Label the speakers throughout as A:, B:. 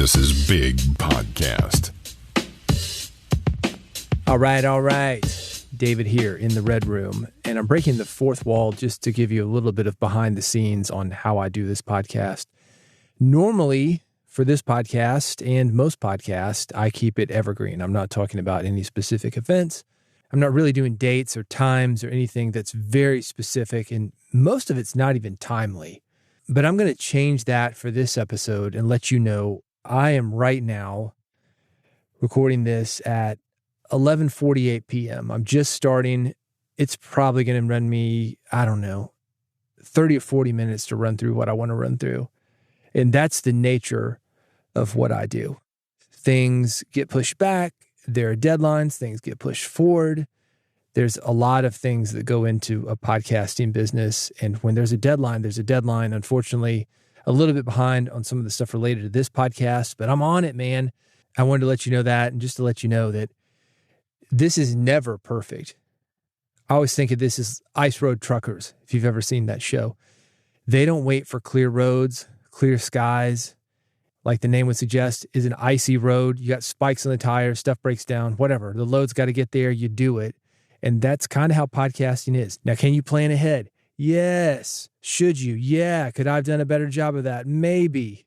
A: This is Big Podcast.
B: All right. David here in the Red Room. And I'm breaking the fourth wall just to give you a little bit of behind the scenes on how I do this podcast. Normally, for this podcast and most podcasts, I keep it evergreen. I'm not talking about any specific events. I'm not really doing dates or times or anything that's very specific, and most of it's not even timely. But I'm going to change that for this episode and let you know I am right now recording this at 11:48 p.m. I'm just starting. It's probably going to run me, 30 or 40 minutes to run through what I want to run through. And that's the nature of what I do. Things get pushed back. There are deadlines. Things get pushed forward. There's a lot of things that go into a podcasting business. And when there's a deadline, there's a deadline. Unfortunately, a little bit behind on some of the stuff related to this podcast, but I'm on it, man. I wanted to let you know that, and just to let you know that this is never perfect. I always think of this as Ice Road Truckers, if you've ever seen that show. They don't wait for clear roads, clear skies. Like the name would suggest, is an icy road. You got spikes on the tires, stuff breaks down, whatever. The load's got to get there, you do it. And that's kind of how podcasting is. Now, can you plan ahead? Yes. Should you? Yeah. Could I have done a better job of that? Maybe.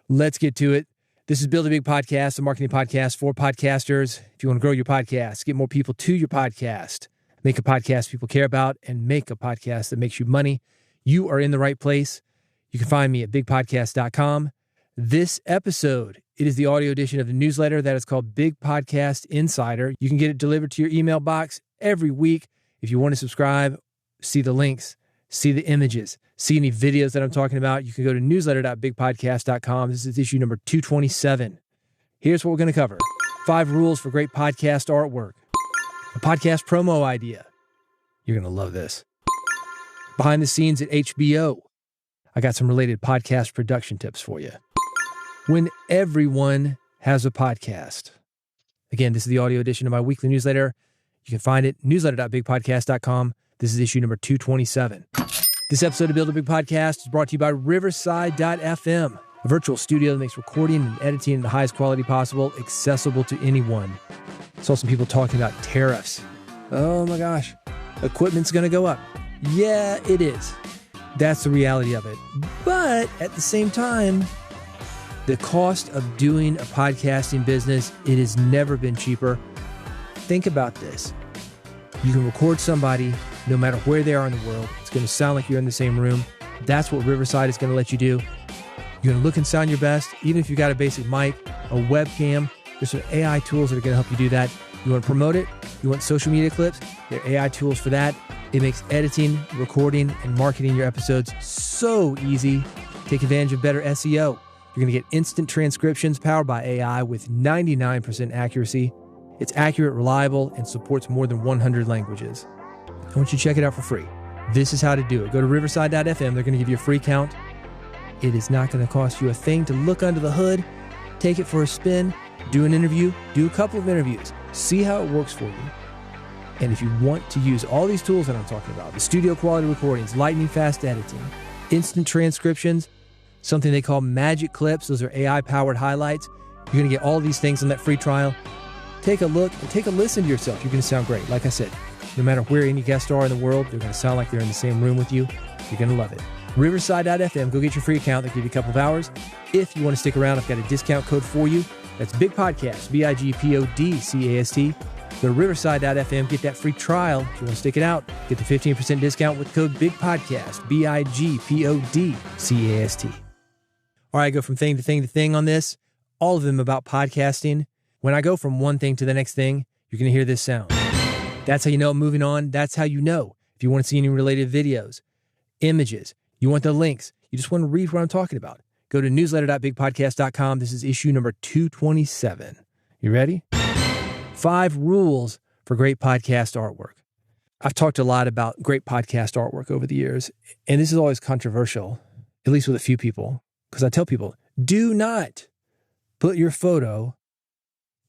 B: Let's get to it. This is Build a Big Podcast, a marketing podcast for podcasters. If you want to grow your podcast, get more people to your podcast, make a podcast people care about, and make a podcast that makes you money, you are in the right place. You can find me at bigpodcast.com. This episode, it is the audio edition of the newsletter that is called Big Podcast Insider. You can get it delivered to your email box every week. If you want to subscribe, see the links, see the images, see any videos that I'm talking about, you can go to newsletter.bigpodcast.com. This is issue number 227. Here's what we're going to cover. 5 rules for great podcast artwork. A podcast promo idea. You're going to love this. Behind the scenes at HBO. I got some related podcast production tips for you. When everyone has a podcast. Again, this is the audio edition of my weekly newsletter. You can find it, newsletter.bigpodcast.com. This is issue number 227. This episode of Build a Big Podcast is brought to you by Riverside.fm, a virtual studio that makes recording and editing at the highest quality possible accessible to anyone. I saw some people talking about tariffs. Oh my gosh, equipment's going to go up. Yeah, it is. That's the reality of it. But at the same time, the cost of doing a podcasting business, it has never been cheaper. Think about this. You can record somebody no matter where they are in the world. It's going to sound like you're in the same room. That's what Riverside is going to let you do. You're going to look and sound your best, even if you've got a basic mic, a webcam. There's some AI tools that are going to help you do that. You want to promote it? You want social media clips? There are AI tools for that. It makes editing, recording, and marketing your episodes so easy. Take advantage of better SEO. You're going to get instant transcriptions powered by AI with 99% accuracy. It's accurate, reliable, and supports more than 100 languages. I want you to check it out for free. This is how to do it. Go to riverside.fm. They're going to give you a free account. It is not going to cost you a thing to look under the hood, take it for a spin, do an interview, do a couple of interviews, see how it works for you. And if you want to use all these tools that I'm talking about, the studio quality recordings, lightning fast editing, instant transcriptions, something they call magic clips, those are AI-powered highlights, you're going to get all these things on that free trial. Take a look and take a listen to yourself. You're going to sound great. Like I said, no matter where any guests are in the world, they're going to sound like they're in the same room with you. You're going to love it. Riverside.fm. Go get your free account. They'll give you a couple of hours. If you want to stick around, I've got a discount code for you. That's Big Podcast, BIGPODCAST. Go to riverside.fm. Get that free trial. If you want to stick it out, get the 15% discount with code Big Podcast, BIGPODCAST. All right, I go from thing to thing to thing on this. All of them about podcasting. When I go from one thing to the next thing, you're going to hear this sound. That's how you know I'm moving on. That's how you know. If you want to see any related videos, images, you want the links, you just want to read what I'm talking about, go to newsletter.bigpodcast.com. This is issue number 227. You ready? 5 rules for great podcast artwork. I've talked a lot about great podcast artwork over the years, and this is always controversial, at least with a few people, because I tell people, do not put your photo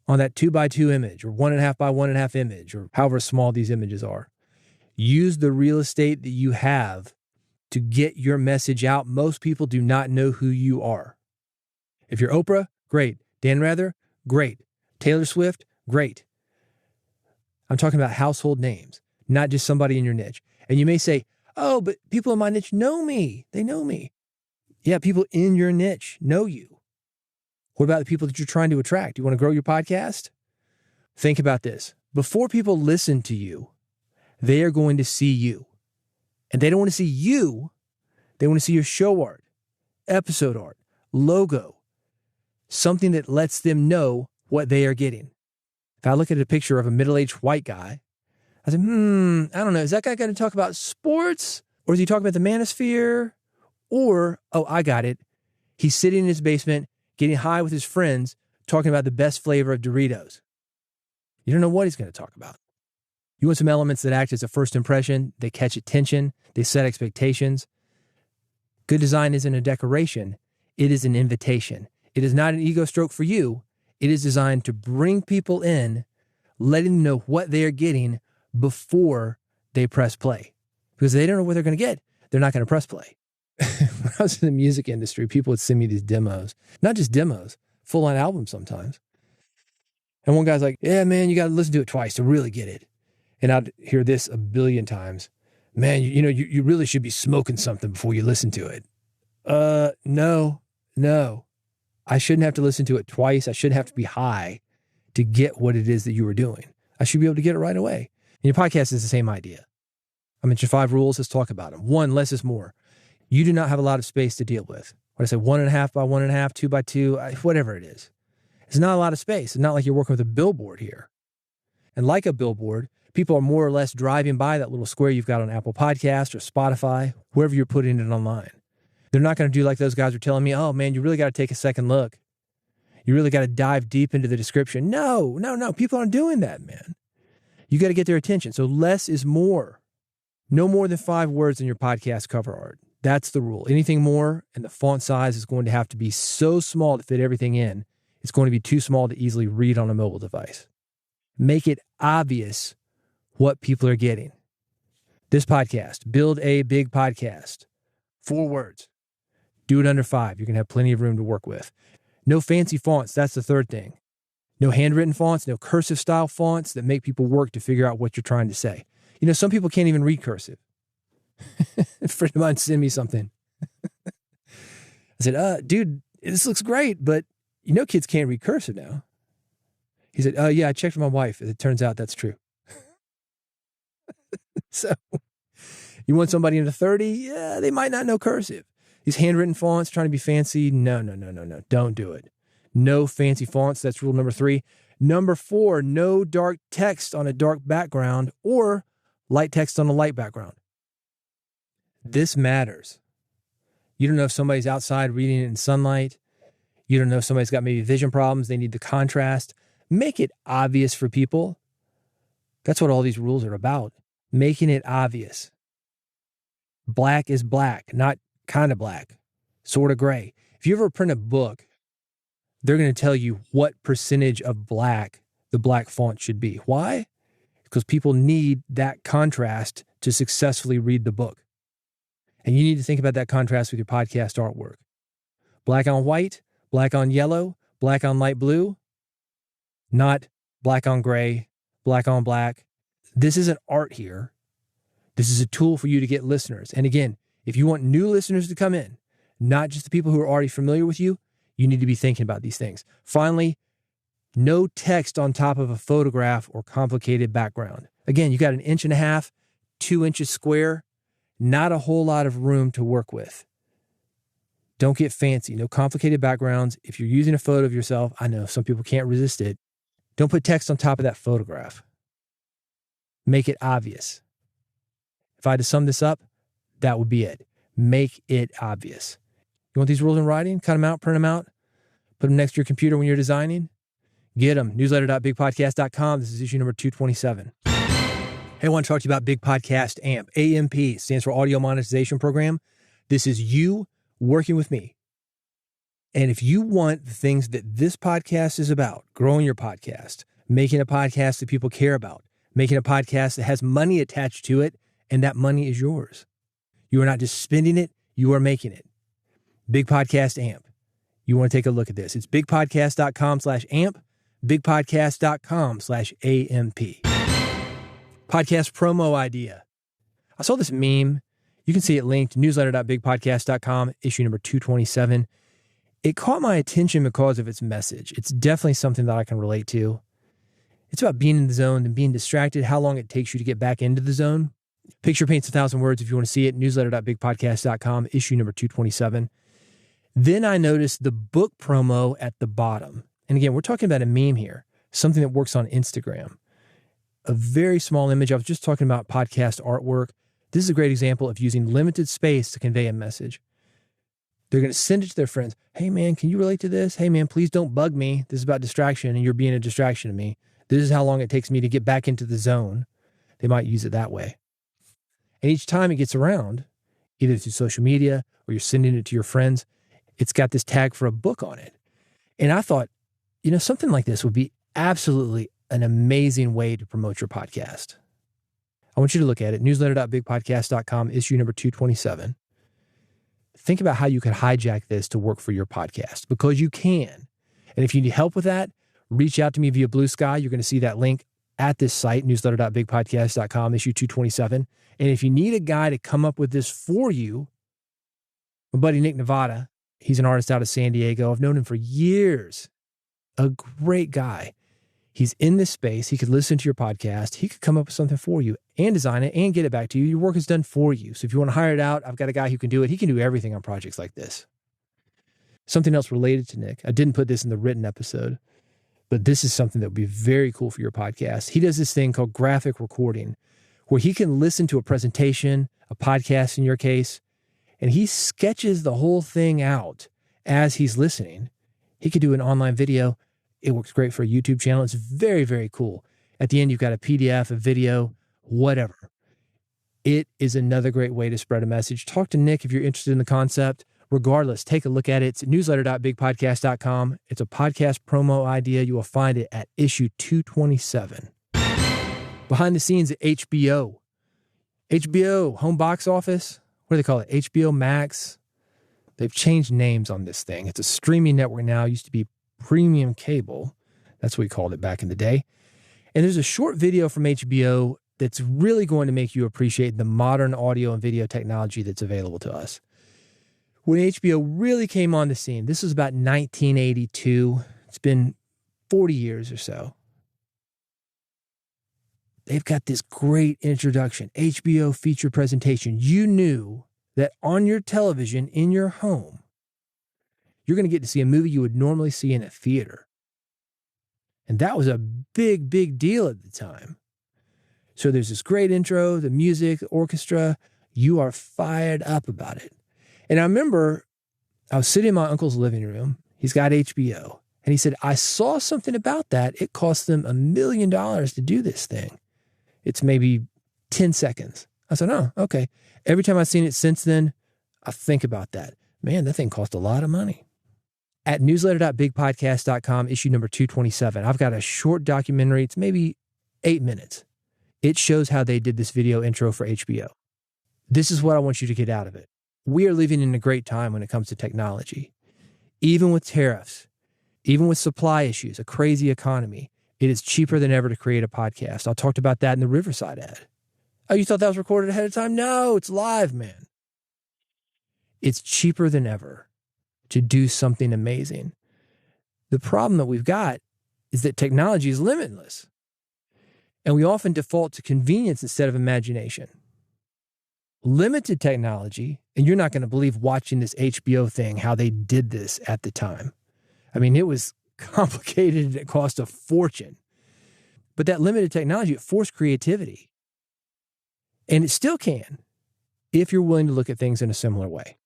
B: on that 2x2 image or 1.5x1.5 image or however small these images are. Use the real estate that you have to get your message out. Most people do not know who you are. If you're Oprah, Great. Dan Rather? Great. Taylor Swift? Great. I'm talking about household names, not just somebody in your niche. And you may say, oh, but people in my niche know me. They know me. Yeah, people in your niche know you. What about the people that you're trying to attract? You want to grow your podcast? Think about this. Before people listen to you, they are going to see you. And they don't want to see you. They want to see your show art, episode art, logo, something that lets them know what they are getting. If I look at a picture of a middle-aged white guy, I say, I don't know. Is that guy going to talk about sports? Or is he talking about the manosphere? Or, oh, I got it. He's sitting in his basement, getting high with his friends, talking about the best flavor of Doritos. You don't know what he's going to talk about. You want some elements that act as a first impression, they catch attention, they set expectations. Good design isn't a decoration, it is an invitation. It is not an ego stroke for you. It is designed to bring people in, letting them know what they are getting before they press play. Because they don't know what they're going to get, they're not going to press play. When I was in the music industry, people would send me these demos, not just demos, full-on albums sometimes. And one guy's like, yeah, man, you got to listen to it twice to really get it. And I'd hear this a billion times. Man, you really should be smoking something before you listen to it. No. I shouldn't have to listen to it twice. I shouldn't have to be high to get what it is that you were doing. I should be able to get it right away. And your podcast is the same idea. I mentioned 5 rules. Let's talk about them. 1, less is more. You do not have a lot of space to deal with. What I say, 1.5 by 1.5, 2 by 2, whatever it is. It's not a lot of space. It's not like you're working with a billboard here. And like a billboard, people are more or less driving by that little square you've got on Apple Podcasts or Spotify, wherever you're putting it online. They're not going to do like those guys are telling me, oh man, you really got to take a second look. You really got to dive deep into the description. No. People aren't doing that, man. You got to get their attention. So less is more. No more than 5 words in your podcast cover art. That's the rule. Anything more, and the font size is going to have to be so small to fit everything in. It's going to be too small to easily read on a mobile device. Make it obvious what people are getting. This podcast, build a big podcast. 4 words. Do it under 5. You're going to have plenty of room to work with. No fancy fonts. That's the 3rd thing. No handwritten fonts, no cursive style fonts that make people work to figure out what you're trying to say. You know, some people can't even read cursive. A friend of mine sent me something. I said, dude, this looks great, but you know kids can't read cursive now. He said, yeah, I checked with my wife. It turns out that's true. So you want somebody under 30? Yeah, they might not know cursive. These handwritten fonts trying to be fancy. No. Don't do it. No fancy fonts. That's rule number 3. Number 4, no dark text on a dark background or light text on a light background. This matters. You don't know if somebody's outside reading it in sunlight. You don't know if somebody's got maybe vision problems. They need the contrast. Make it obvious for people. That's what all these rules are about. Making it obvious. Black is black, not kind of black, sort of gray. If you ever print a book, they're going to tell you what percentage of black the black font should be. Why? Because people need that contrast to successfully read the book. And you need to think about that contrast with your podcast artwork. Black on white, black on yellow, black on light blue, not black on gray, black on black. This isn't art here. This is a tool for you to get listeners. And again, if you want new listeners to come in, not just the people who are already familiar with you, you need to be thinking about these things. Finally, no text on top of a photograph or complicated background. Again, you got 1.5 inches, 2 inches square, not a whole lot of room to work with. Don't get fancy. No complicated backgrounds. If you're using a photo of yourself, I know some people can't resist it. Don't put text on top of that photograph. Make it obvious. If I had to sum this up, that would be it. Make it obvious. You want these rules in writing? Cut them out, print them out, put them next to your computer when you're designing. Get them. Newsletter.bigpodcast.com. This is issue number 227. Hey, I want to talk to you about Big Podcast AMP. AMP stands for Audio Monetization Program. This is you working with me. And if you want the things that this podcast is about, growing your podcast, making a podcast that people care about, making a podcast that has money attached to it, and that money is yours. You are not just spending it, you are making it. Big Podcast AMP. you want to take a look at this. It's bigpodcast.com/amp, bigpodcast.com/AMP. Podcast promo idea. I saw this meme. You can see it linked, newsletter.bigpodcast.com, issue number 227. It caught my attention because of its message. It's definitely something that I can relate to. It's about being in the zone and being distracted, how long it takes you to get back into the zone. Picture paints 1,000 words if you want to see it, newsletter.bigpodcast.com, issue number 227. Then I noticed the book promo at the bottom. And again, we're talking about a meme here, something that works on Instagram. A very small image. I was just talking about podcast artwork. This is a great example of using limited space to convey a message. They're going to send it to their friends. Hey, man, can you relate to this? Hey, man, please don't bug me. This is about distraction, and you're being a distraction to me. This is how long it takes me to get back into the zone. They might use it that way. And each time it gets around, either through social media or you're sending it to your friends, it's got this tag for a book on it. And I thought, something like this would be absolutely an amazing way to promote your podcast. I want you to look at it, newsletter.bigpodcast.com, issue number 227. Think about how you could hijack this to work for your podcast, because you can. And if you need help with that, reach out to me via Blue Sky. You're going to see that link at this site, newsletter.bigpodcast.com, issue 227. And if you need a guy to come up with this for you, my buddy Nick Nevada, he's an artist out of San Diego. I've known him for years. A great guy. He's in this space. He could listen to your podcast. He could come up with something for you and design it and get it back to you. Your work is done for you. So if you want to hire it out, I've got a guy who can do it. He can do everything on projects like this. Something else related to Nick. I didn't put this in the written episode, but this is something that would be very cool for your podcast. He does this thing called graphic recording, where he can listen to a presentation, a podcast in your case, and he sketches the whole thing out as he's listening. He could do an online video. It works great for a YouTube channel. It's very, very cool. At the end, you've got a PDF, a video, whatever. It is another great way to spread a message. Talk to Nick if you're interested in the concept. Regardless, take a look at it. It's newsletter.bigpodcast.com. It's a podcast promo idea. You will find it at issue 227. Behind the scenes at HBO. HBO, home box office. What do they call it? HBO Max. They've changed names on this thing. It's a streaming network now. It used to be premium cable. That's what we called it back in the day. And there's a short video from HBO that's really going to make you appreciate the modern audio and video technology that's available to us. When HBO really came on the scene, this was about 1982. It's been 40 years or so. They've got this great introduction, HBO feature presentation. You knew that on your television in your home, you're going to get to see a movie you would normally see in a theater. And that was a big, big deal at the time. So there's this great intro, the music, the orchestra. You are fired up about it. And I remember I was sitting in my uncle's living room. He's got HBO. And he said, I saw something about that. It cost them $1 million to do this thing. It's maybe 10 seconds. I said, oh, okay. Every time I've seen it since then, I think about that. Man, that thing cost a lot of money. At newsletter.bigpodcast.com, issue number 227, I've got a short documentary. It's maybe 8 minutes. It shows how they did this video intro for HBO. This is what I want you to get out of it. We are living in a great time when it comes to technology. Even with tariffs, even with supply issues, a crazy economy, it is cheaper than ever to create a podcast. I talked about that in the Riverside ad. Oh, you thought that was recorded ahead of time? No, it's live, man. It's cheaper than ever to do something amazing. The problem that we've got is that technology is limitless. And we often default to convenience instead of imagination. Limited technology, and you're not going to believe watching this HBO thing, how they did this at the time. I mean, it was complicated and it cost a fortune. But that limited technology, it forced creativity. And it still can, if you're willing to look at things in a similar way.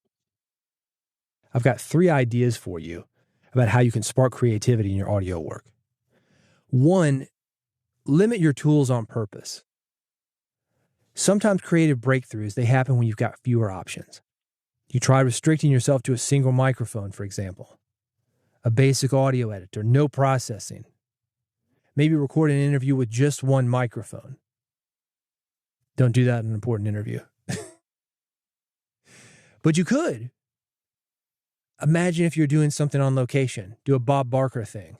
B: I've got 3 ideas for you about how you can spark creativity in your audio work. 1, limit your tools on purpose. Sometimes creative breakthroughs, they happen when you've got fewer options. You try restricting yourself to a single microphone, for example. A basic audio editor, no processing. Maybe record an interview with just one microphone. Don't do that in an important interview. But you could. Imagine if you're doing something on location, do a Bob Barker thing.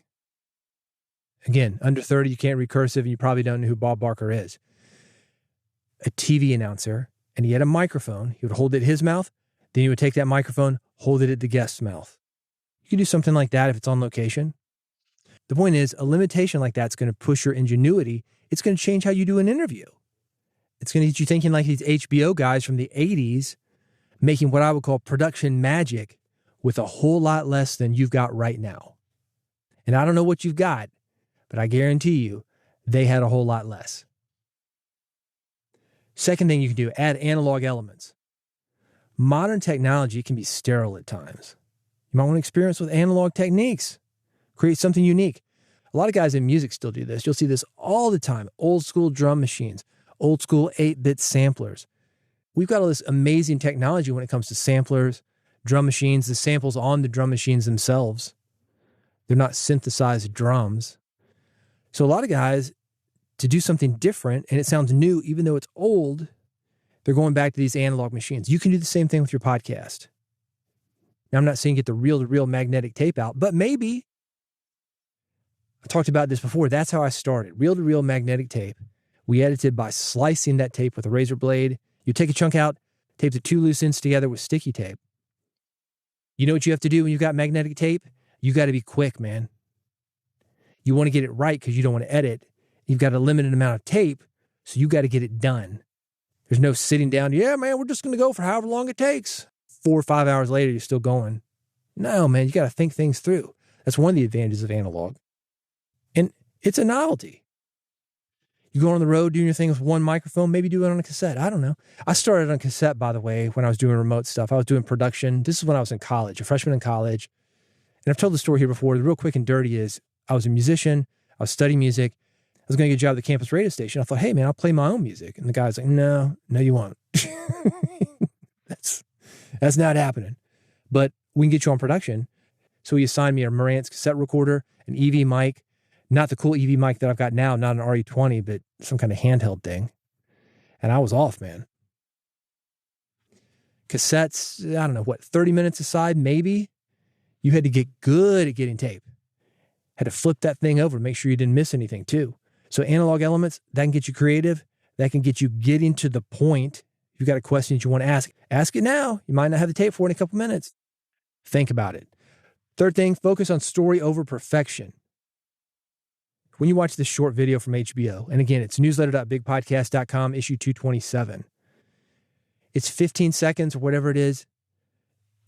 B: Again, under 30, you can't read cursive, and you probably don't know who Bob Barker is. A TV announcer, and he had a microphone. He would hold it at his mouth, then he would take that microphone, hold it at the guest's mouth. You can do something like that if it's on location. The point is, a limitation like that's going to push your ingenuity. It's going to change how you do an interview. It's going to get you thinking like these HBO guys from the 80s, making what I would call production magic with a whole lot less than you've got right now. And I don't know what you've got, but I guarantee you, they had a whole lot less. Second thing you can do, add analog elements. Modern technology can be sterile at times. You might want to experiment with analog techniques. Create something unique. A lot of guys in music still do this. You'll see this all the time. Old school drum machines, old school 8-bit samplers. We've got all this amazing technology when it comes to samplers, drum machines, the samples on the drum machines themselves. They're not synthesized drums. So a lot of guys, to do something different, and it sounds new, even though it's old, they're going back to these analog machines. You can do the same thing with your podcast. Now, I'm not saying get the reel-to-reel magnetic tape out, but maybe. I talked about this before. That's how I started. Reel-to-reel magnetic tape. We edited by slicing that tape with a razor blade. You take a chunk out, tape the two loose ends together with sticky tape. You know what you have to do when you've got magnetic tape? You got to be quick, man. You want to get it right because you don't want to edit. You've got a limited amount of tape, so you got to get it done. There's no sitting down, yeah, man, we're just going to go for however long it takes. 4 or 5 hours later, you're still going. No, man, you got to think things through. That's one of the advantages of analog. And it's a novelty. You go on the road doing your thing with one microphone, maybe do it on a cassette. I don't know. I started on cassette, by the way, when I was doing remote stuff. I was doing production. This is when I was in college, a freshman in college. And I've told the story here before. The real quick and dirty is I was a musician. I was studying music. I was going to get a job at the campus radio station. I thought, hey, man, I'll play my own music. And the guy's like, no, you won't. That's not happening. But we can get you on production. So he assigned me a Marantz cassette recorder, an EV mic, not the cool EV mic that I've got now, not an RE20, but some kind of handheld thing. And I was off, man. Cassettes, I don't know, 30 minutes aside, maybe? You had to get good at getting tape. Had to flip that thing over to make sure you didn't miss anything, too. So analog elements, that can get you creative. That can get you getting to the point. If you've got a question that you want to ask it now. You might not have the tape for it in a couple minutes. Think about it. Third thing, focus on story over perfection. When you watch this short video from HBO, and again, it's newsletter.bigpodcast.com, issue 227. It's 15 seconds or whatever it is,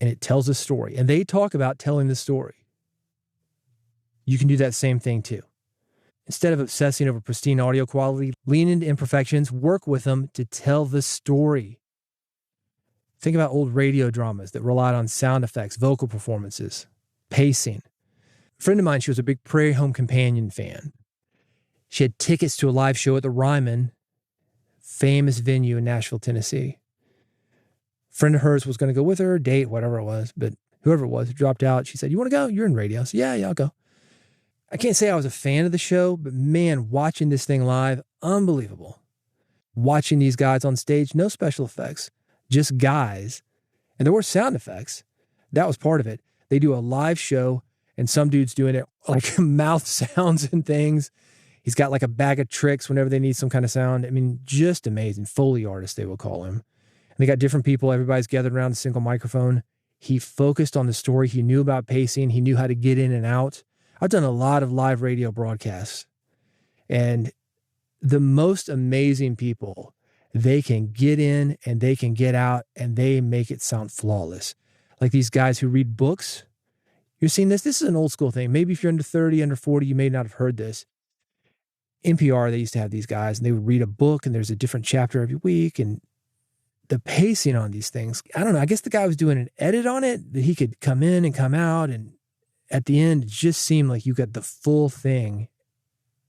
B: and it tells a story. And they talk about telling the story. You can do that same thing too. Instead of obsessing over pristine audio quality, lean into imperfections, work with them to tell the story. Think about old radio dramas that relied on sound effects, vocal performances, pacing. A friend of mine, she was a big Prairie Home Companion fan. She had tickets to a live show at the Ryman, famous venue in Nashville, Tennessee. A friend of hers was going to go with her, date, whatever it was, but whoever it was dropped out. She said, you want to go? You're in radio. I said, yeah, I'll go. I can't say I was a fan of the show, but man, watching this thing live, unbelievable. Watching these guys on stage, no special effects, just guys. And there were sound effects. That was part of it. They do a live show, and some dude's doing it like mouth sounds and things. He's got like a bag of tricks whenever they need some kind of sound. I mean, just amazing. Foley artist, they will call him. And they got different people. Everybody's gathered around a single microphone. He focused on the story. He knew about pacing. He knew how to get in and out. I've done a lot of live radio broadcasts. And the most amazing people, they can get in and they can get out and they make it sound flawless. Like these guys who read books. You're seeing this. This is an old school thing. Maybe if you're under 30, under 40, you may not have heard this. NPR, they used to have these guys and they would read a book and there's a different chapter every week. And the pacing on these things, I don't know. I guess the guy was doing an edit on it that he could come in and come out. And at the end, it just seemed like you got the full thing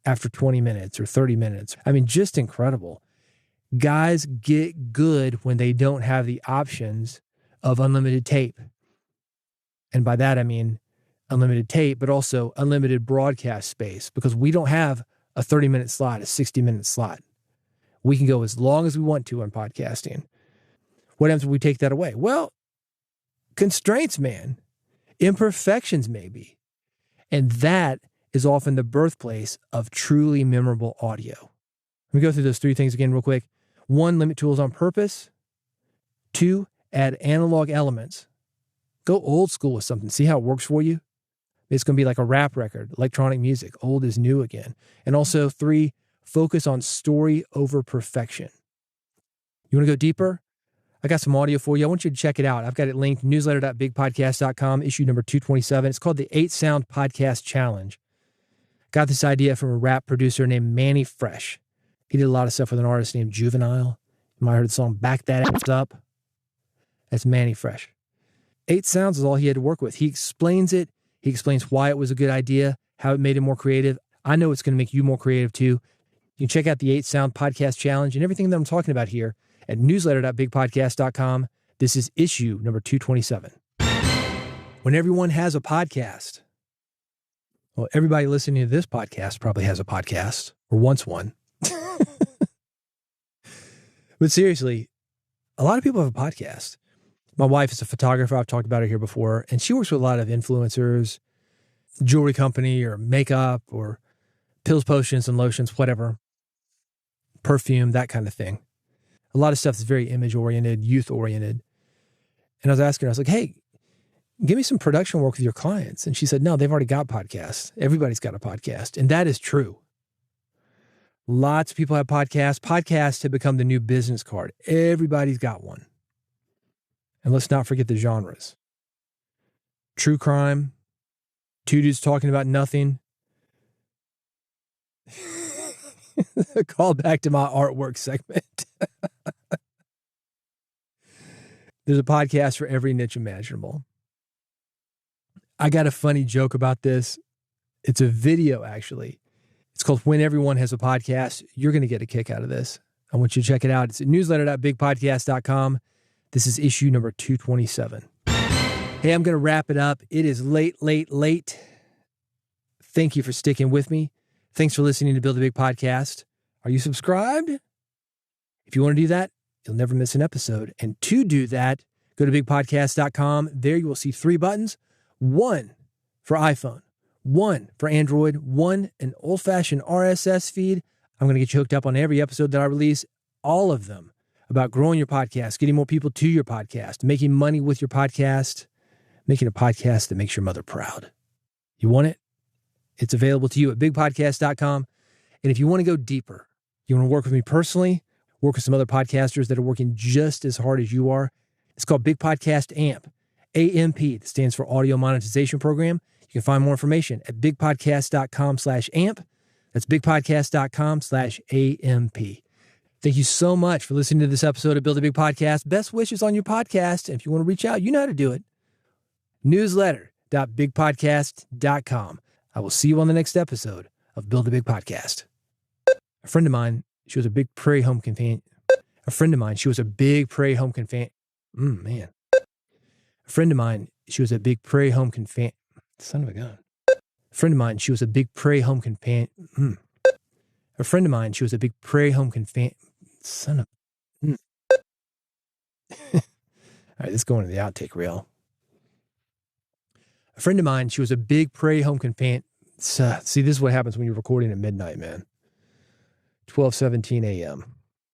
B: after 20 minutes or 30 minutes. I mean, just incredible. Guys get good when they don't have the options of unlimited tape. And by that, I mean unlimited tape, but also unlimited broadcast space, because we don't have a 30-minute slot, a 60-minute slot. We can go as long as we want to on podcasting. What happens when we take that away? Well, constraints, man. imperfections maybe. And that is often the birthplace of truly memorable audio. Let me go through those three things again real quick. 1, limit tools on purpose. 2, add analog elements. Go old school with something. See how it works for you. It's going to be like a rap record, electronic music, old is new again. And also 3, focus on story over perfection. You want to go deeper? I got some audio for you. I want you to check it out. I've got it linked, newsletter.bigpodcast.com, issue number 227. It's called the 8 Sound Podcast Challenge. Got this idea from a rap producer named Manny Fresh. He did a lot of stuff with an artist named Juvenile. You might have heard the song Back That Ass Up. That's Manny Fresh. 8 sounds is all he had to work with. He explains it. He explains why it was a good idea, how it made him more creative. I know it's going to make you more creative too. You can check out the 8 Sound Podcast Challenge and everything that I'm talking about here at newsletter.bigpodcast.com. This is issue number 227. When everyone has a podcast, well, everybody listening to this podcast probably has a podcast or wants one. But seriously, a lot of people have a podcast. My wife is a photographer. I've talked about her here before, and she works with a lot of influencers, jewelry company or makeup or pills, potions, and lotions, whatever, perfume, that kind of thing. A lot of stuff is very image-oriented, youth-oriented. And I was asking her, I was like, hey, give me some production work with your clients. And she said, no, they've already got podcasts. Everybody's got a podcast. And that is true. Lots of people have podcasts. Podcasts have become the new business card. Everybody's got one. And let's not forget the genres. True crime, 2 dudes talking about nothing. Call back to my artwork segment. There's a podcast for every niche imaginable. I got a funny joke about this. It's a video, actually. It's called When Everyone Has a Podcast. You're going to get a kick out of this. I want you to check it out. It's at newsletter.bigpodcast.com. This is issue number 227. Hey, I'm going to wrap it up. It is late. Thank you for sticking with me. Thanks for listening to Build a Big Podcast. Are you subscribed? If you want to do that, you'll never miss an episode. And to do that, go to bigpodcast.com. There you will see 3 buttons. 1 for iPhone, 1 for Android, 1 an old-fashioned RSS feed. I'm going to get you hooked up on every episode that I release, all of them about growing your podcast, getting more people to your podcast, making money with your podcast, making a podcast that makes your mother proud. You want it? It's available to you at bigpodcast.com. And if you want to go deeper, you want to work with me personally, work with some other podcasters that are working just as hard as you are, it's called Big Podcast AMP. AMP, that stands for Audio Monetization Program. You can find more information at bigpodcast.com/AMP. That's bigpodcast.com/AMP. Thank you so much for listening to this episode of Build a Big Podcast. Best wishes on your podcast. And if you want to reach out, you know how to do it. Newsletter.bigpodcast.com. I will see you on the next episode of Build a Big Podcast. A friend of mine, she was a big prairie home companion. A friend of mine, she was a big prairie home companion. A friend of mine, she was a big prairie home companion. Son of a gun. A friend of mine, she was a big prairie home companion. A friend of mine, she was a big prairie home companion. Son of. All right, this is going to the outtake reel. A friend of mine, she was a big prairie home companion. See, this is what happens when you're recording at midnight, man. 12:17 a.m.